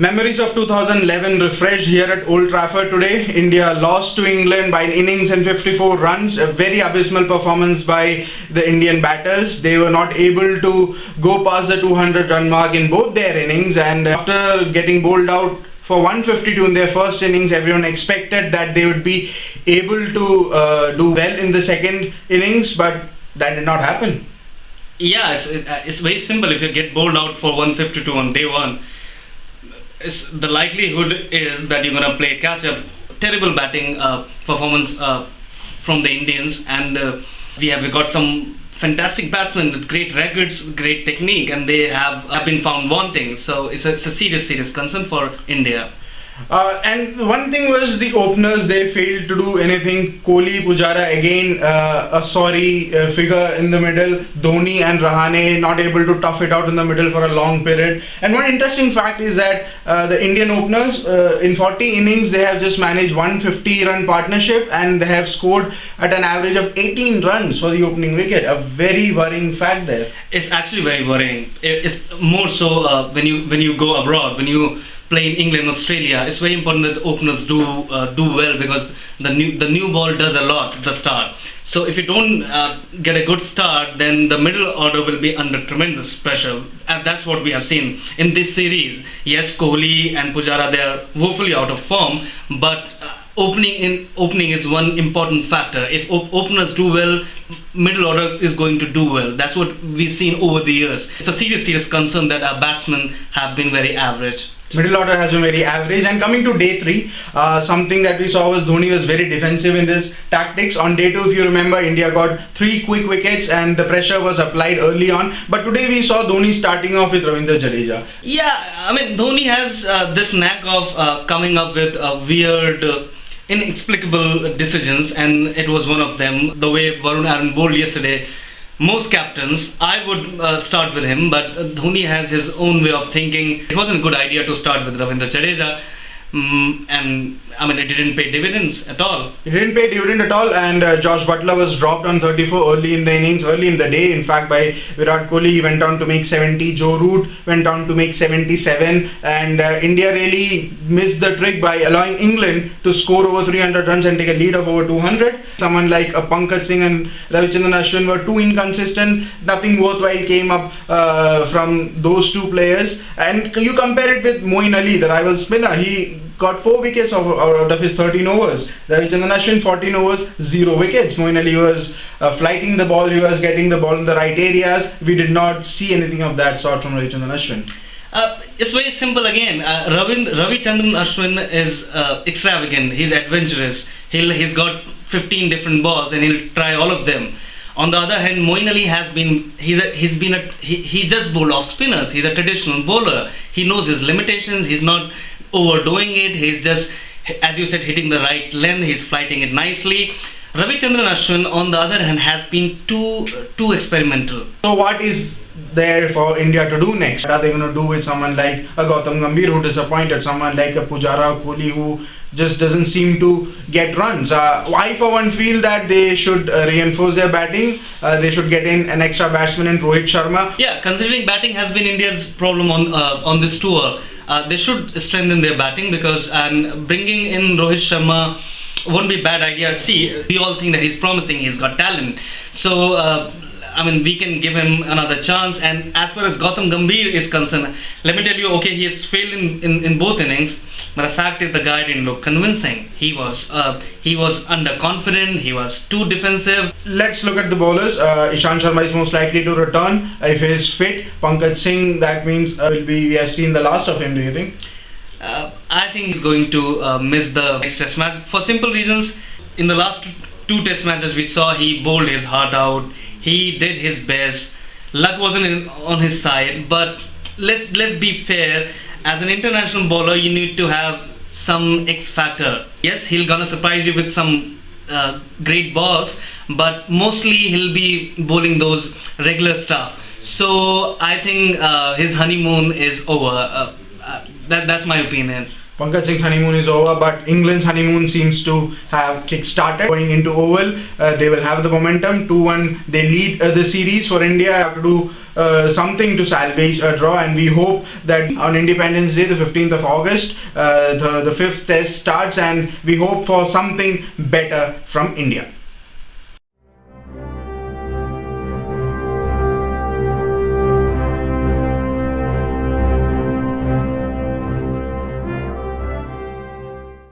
Memories of 2011 refreshed here at Old Trafford today. India lost to England by an innings and 54 runs. A very abysmal performance by the Indian batters. They were not able to go past the 200 run mark in both their innings, and after getting bowled out for 152 in their first innings, everyone expected that they would be able to do well in the second innings, but that did not happen. Yeah, it's very simple. If you get bowled out for 152 on day one, the likelihood is that you're going to play catch-up. Terrible batting performance from the Indians, and we have got some fantastic batsmen with great records, great technique, and they have been found wanting. So it's a serious concern for India. And one thing was the openers, they failed to do anything. Kohli, Pujara again a sorry figure in the middle. Dhoni and Rahane not able to tough it out in the middle for a long period. And one interesting fact is that the Indian openers in 40 innings they have just managed 150 run partnership, and they have scored at an average of 18 runs for the opening wicket. A very worrying fact there. It's actually very worrying. It's more so when you go abroad, when you play in England, Australia. It's very important that the openers do well, because the new ball does a lot at the start. So if you don't get a good start, then the middle order will be under tremendous pressure, and that's what we have seen in this series. Yes, Kohli and Pujara, they are woefully out of form, but opening is one important factor. If openers do well, middle order is going to do well. That's what we've seen over the years. It's a serious concern that our batsmen have been very average. Middle order has been very average. And coming to day 3, something that we saw was Dhoni was very defensive in this tactics. On day 2, if you remember, India got 3 quick wickets and the pressure was applied early on. But today we saw Dhoni starting off with Ravindra Jadeja. Yeah, I mean, Dhoni has this knack of coming up with weird, inexplicable decisions, and it was one of them. The way Varun Aaron bowled yesterday, most captains, I would start with him, but Dhoni has his own way of thinking. It wasn't a good idea to start with Ravindra Jadeja, and I mean, it didn't pay dividends at all. It didn't pay dividend at all, and Josh Butler was dropped on 34 early in the innings, early in the day. In fact, by Virat Kohli, he went on to make 70. Joe Root went on to make 77, and India really missed the trick by allowing England to score over 300 runs and take a lead of over 200. Someone like Pankaj Singh and Ravichandran Ashwin were too inconsistent. Nothing worthwhile came up from those two players. And you compare it with Moeen Ali, the rival spinner. He got 4 wickets out of his 13 overs. Ravichandran Ashwin 14 overs, 0 wickets. Moeen Ali was flighting the ball, he was getting the ball in the right areas. We did not see anything of that sort from Ravichandran Ashwin. It's very simple again. Ravichandran Ashwin is extravagant. He's adventurous. He's got 15 different balls and he'll try all of them. On the other hand, Moeen Ali he just bowled off spinners. He's a traditional bowler. He knows his limitations. He's not overdoing it. He's just, as you said, hitting the right length. He's flighting it nicely. Ravichandran Ashwin, on the other hand, has been too experimental. So what is there for India to do next? What are they going to do with someone like a Gautam Gambhir who disappointed, someone like a Pujara Kohli who just doesn't seem to get runs? I for one feel that they should reinforce their batting. They should get in an extra batsman in Rohit Sharma. Yeah, considering batting has been India's problem on this tour, they should strengthen their batting, because bringing in Rohit Sharma won't be a bad idea. See, we all think that he's promising, he's got talent. So I mean, we can give him another chance. And as far as Gautam Gambhir is concerned, let me tell you, okay, he has failed in both innings, but the fact is the guy didn't look convincing. He was underconfident, he was too defensive. Let's look at the bowlers. Ishant Sharma is most likely to return if he is fit. Pankaj Singh, that means we have seen the last of him, do you think? I think he's going to miss the next test match for simple reasons. In the last 2 test matches we saw, he bowled his heart out. He did his best. Luck wasn't on his side, but let's be fair. As an international bowler, you need to have some X factor. Yes, he'll gonna surprise you with some great balls, but mostly he'll be bowling those regular stuff. So I think his honeymoon is over. That's my opinion. Pankaj Singh's honeymoon is over, but England's honeymoon seems to have kick-started. Going into Oval, they will have the momentum. 2-1, they lead the series. For India, have to do something to salvage a draw, and we hope that on Independence Day, the 15th of August, the fifth test starts, and we hope for something better from India.